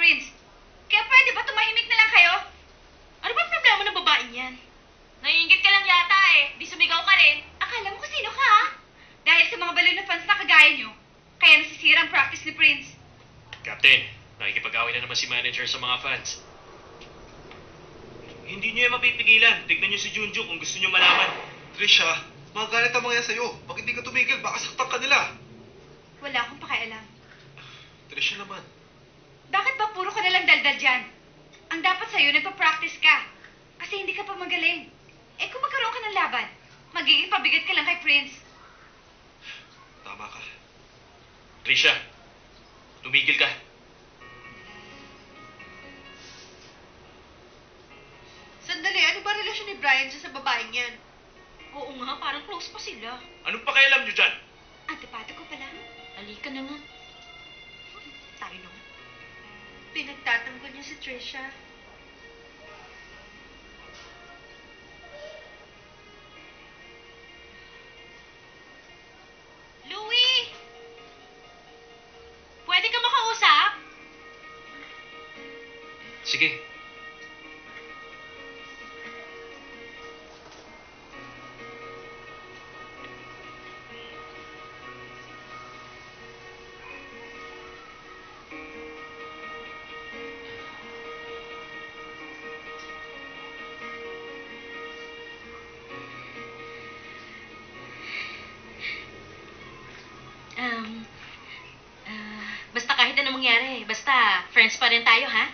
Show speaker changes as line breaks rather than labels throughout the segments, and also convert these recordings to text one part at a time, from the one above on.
Prince. Kaya pwede ba tumahimik na lang kayo?
Ano ba problema ng babaeng yan? Naiingit ka lang yata eh. Di sumigaw ka rin.
Akala mo kung sino ka, ha? Dahil sa mga baliw na fans na kagaya nyo, kaya nasisira ang practice ni Prince.
Captain, nakikipag-away na naman si manager sa mga fans.
Hindi niyo yan mapipigilan. Tignan niyo si Junjun kung gusto niyo malaman.
Trisha, magalit ang mga yan sa'yo. Pag hindi ka tumigil, baka saktan ka nila.
Wala akong pakialam.
Trisha naman.
Bakit ba puro ka nalang daldal dyan? Ang dapat sa'yo, nagpa-practice ka. Kasi hindi ka pa magaling. Eh kung magkaroon ka ng laban, magiging pabigat ka lang kay Prince.
Tama ka.
Trisha, tumigil ka.
Sandali, ano ba relasyon ni Brian sa babaeng yan? Oo nga, parang close pa sila.
Anong pakialam niyo dyan?
Antipato ko pala.
Halika na nga. Tayo na nga.
Pinagtatanggol niya si Trisha.
Louie! Pwede ka makausap?
Sige.
Basta kahit anong mangyari, basta friends pa rin tayo, ha?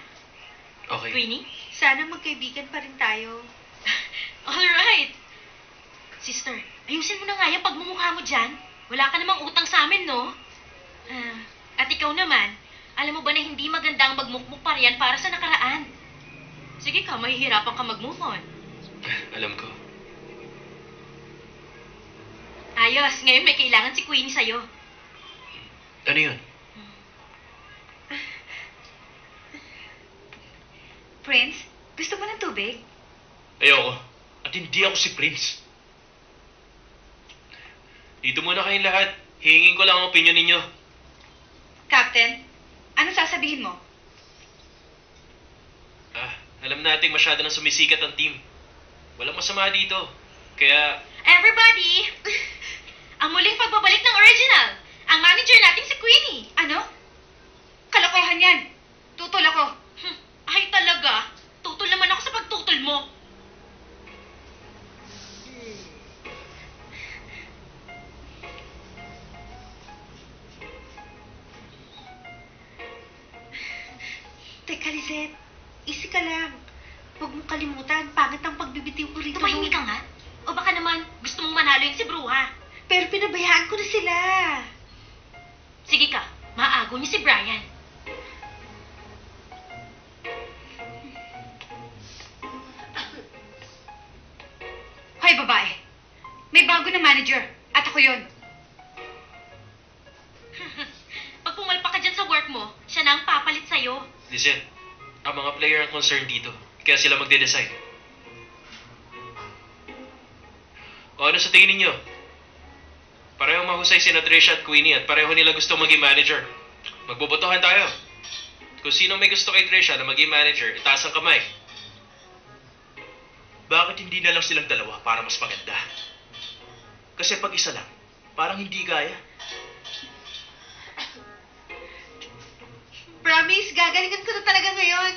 Okay.
Queenie?
Sana magkaibigan pa rin tayo.
Alright. Sister, ayusin mo na nga yung pagmumukha mo dyan. Wala ka namang utang sa amin, no? At ikaw naman, alam mo ba na hindi magandang magmukmuk pa riyan para sa nakaraan? Sige ka, mahihirapan ka mag-move on.
Alam ko.
Ayos, ngayon may kailangan si Queenie sa'yo.
Ano yun?
Prince, gusto mo ng tubig?
Ayoko. At hindi ako si Prince. Dito muna kayong lahat. Hihingin ko lang ang opinion ninyo.
Captain, ano sasabihin mo?
Alam nating masyado nang sumisikat ang team. Walang masama dito. Kaya,
Everybody! Ang muling pagbabalik ng original. Ang manager nating si Queenie.
Ano? Kalokohan yan. Tutol ako.
Ay talaga? Tutol naman ako sa pagtutol mo.
Teka, Lizette. Easy ka lang. Huwag mong kalimutan. Pangit ang pagbibitiw ko rito.
Tumahimik ka nga. O baka naman gusto mong manalo yung si Bruha.
Pero pinabayaan ko na sila.
Sige ka, maago niya si Brian.
Hoy, babae. May bago na manager. At ako yon.
Pag pumalpak ka dyan sa work mo, siya na ang papalit sa'yo.
Lizette, ang mga player ang concerned dito. Kaya sila magde-decide. O ano sa tingin ninyo? Parehong mahusay sina Trisha at Queenie at pareho nila gusto maging manager. Magbobotohan tayo. Kung sino may gusto kay Trisha na maging manager, itaas ang kamay.
Bakit hindi na lang silang dalawa para mas maganda? Kasi pag isa lang, parang hindi gaya.
Promise, gagalingan ko na talaga ngayon.